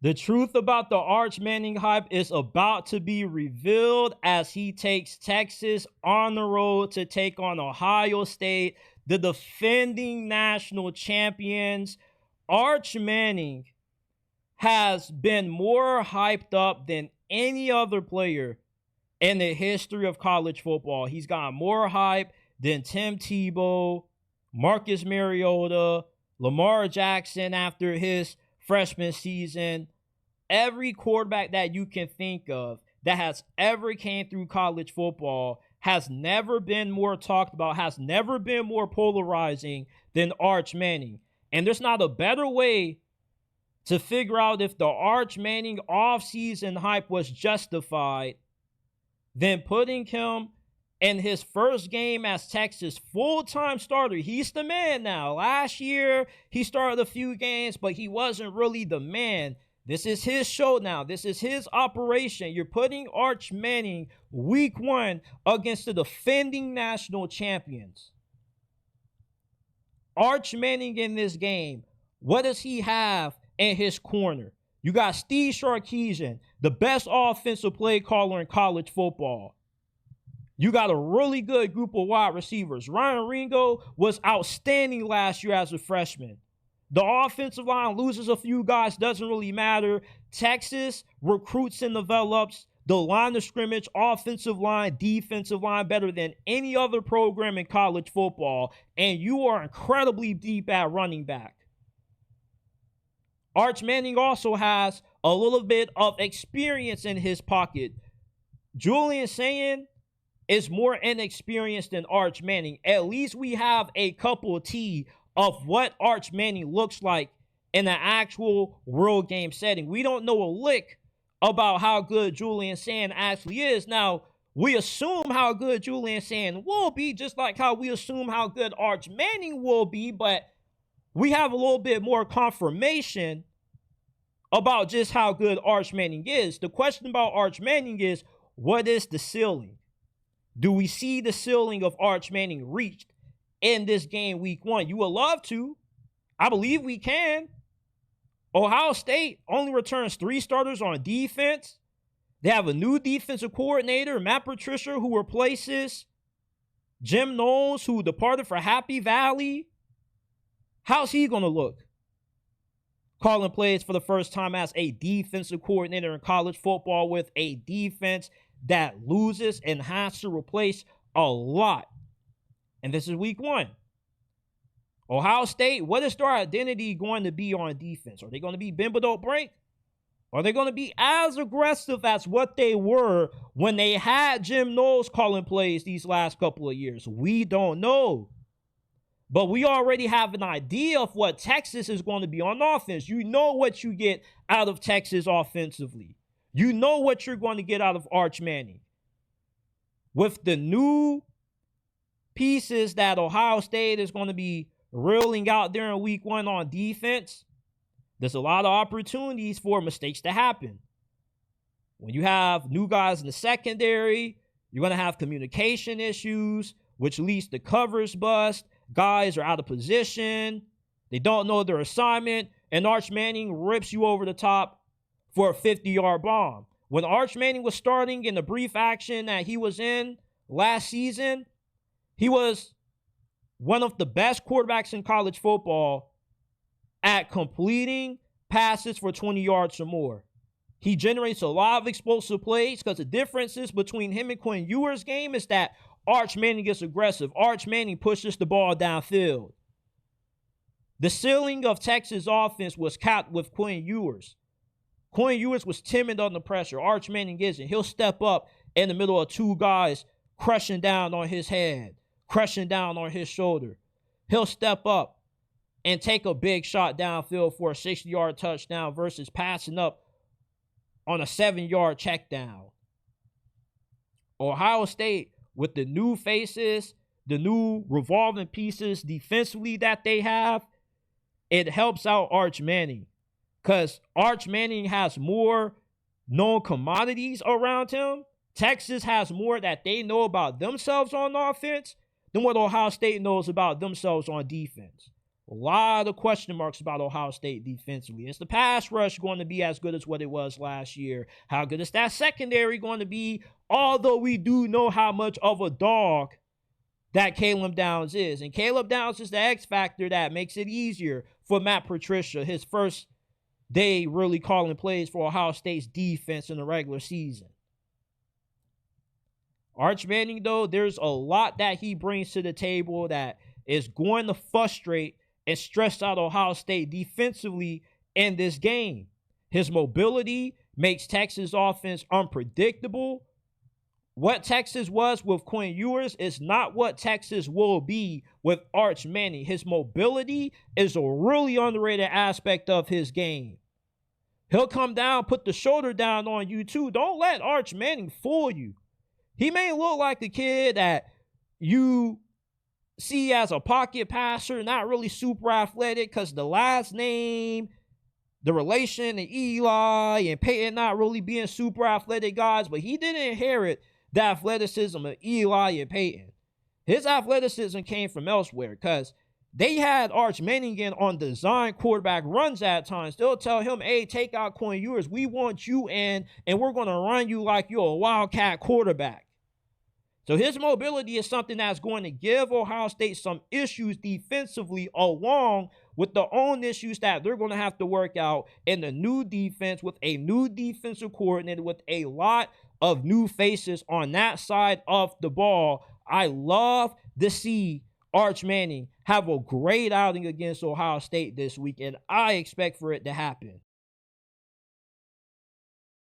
The truth about the Arch Manning hype is about to be revealed as he takes Texas on the road to take on Ohio State, the defending national champions. Arch Manning has been more hyped up than any other player in the history of college football. He's got more hype than Tim Tebow, Marcus Mariota, Lamar Jackson after his freshman season. Every quarterback that you can think of that has ever came through college football has never been more talked about, has never been more polarizing than Arch Manning. And there's not a better way to figure out if the Arch Manning offseason hype was justified than putting him in his first game as Texas full-time starter. He's the man now. Last year, he started a few games, but he wasn't really the man. This is his show now. This is his operation. You're putting Arch Manning week 1 against the defending national champions. Arch Manning in this game, what does he have in his corner? You got Steve Sarkisian, the best offensive play caller in college football. You got a really good group of wide receivers. Ryan Ringo was outstanding last year as a freshman. The offensive line loses a few guys, doesn't really matter. Texas recruits and develops the line of scrimmage, offensive line, defensive line better than any other program in college football. And you are incredibly deep at running back. Arch Manning also has a little bit of experience in his pocket. Julian Sayin is more inexperienced than Arch Manning. At least we have a couple of T of what Arch Manning looks like in an actual world game setting. We don't know a lick about how good Julian Sayin actually is. Now, we assume how good Julian Sayin will be, just like how we assume how good Arch Manning will be, but we have a little bit more confirmation about just how good Arch Manning is. The question about Arch Manning is, what is the ceiling? Do we see the ceiling of Arch Manning reached in this game week 1? You would love to. I believe we can. Ohio State only returns 3 starters on defense. They have a new defensive coordinator, Matt Patricia, who replaces Jim Knowles, who departed for Happy Valley. How's he going to look? Calling plays for the first time as a defensive coordinator in college football with a defense that loses and has to replace a lot. And this is week 1. Ohio State, what is their identity going to be on defense? Are they going to be bend but don't break? Are they going to be as aggressive as what they were when they had Jim Knowles calling plays these last couple of years? We don't know. But we already have an idea of what Texas is going to be on offense. You know what you get out of Texas offensively. You know what you're going to get out of Arch Manning. With the new pieces that Ohio State is going to be reeling out there in week 1 on defense, there's a lot of opportunities for mistakes to happen. When you have new guys in the secondary, you're going to have communication issues, which leads to covers bust. Guys are out of position. They don't know their assignment. And Arch Manning rips you over the top for a 50-yard bomb. When Arch Manning was starting in the brief action that he was in last season, he was one of the best quarterbacks in college football at completing passes for 20 yards or more. He generates a lot of explosive plays because the differences between him and Quinn Ewers' game is that Arch Manning gets aggressive. Arch Manning pushes the ball downfield. The ceiling of Texas offense was capped with Quinn Ewers. Quinn Ewers was timid under pressure. Arch Manning isn't. He'll step up in the middle of 2 guys crushing down on his head, crushing down on his shoulder. He'll step up and take a big shot downfield for a 60-yard touchdown versus passing up on a 7-yard check down. Ohio State, with the new faces, the new revolving pieces defensively that they have, it helps out Arch Manning because Arch Manning has more known commodities around him. Texas has more that they know about themselves on offense than what Ohio State knows about themselves on defense. A lot of question marks about Ohio State defensively. Is the pass rush going to be as good as what it was last year? How good is that secondary going to be? Although we do know how much of a dog that Caleb Downs is. And Caleb Downs is the X factor that makes it easier for Matt Patricia, his first day really calling plays for Ohio State's defense in the regular season. Arch Manning, though, there's a lot that he brings to the table that is going to frustrate and stress out Ohio State defensively in this game. His mobility makes Texas offense unpredictable. What Texas was with Quinn Ewers is not what Texas will be with Arch Manning. His mobility is a really underrated aspect of his game. He'll come down, put the shoulder down on you too. Don't let Arch Manning fool you. He may look like a kid that you see as a pocket passer, not really super athletic because the last name, the relation to Eli and Peyton not really being super athletic guys, but he didn't inherit the athleticism of Eli and Peyton. His athleticism came from elsewhere because they had Arch Manning in on design quarterback runs at times. They'll tell him, hey, take out Quinn Ewers. We want you in, and we're going to run you like you're a wildcat quarterback. So his mobility is something that's going to give Ohio State some issues defensively, along with the own issues that they're going to have to work out in the new defense with a new defensive coordinator, with a lot of new faces on that side of the ball. I love to see Arch Manning have a great outing against Ohio State this week, and I expect for it to happen.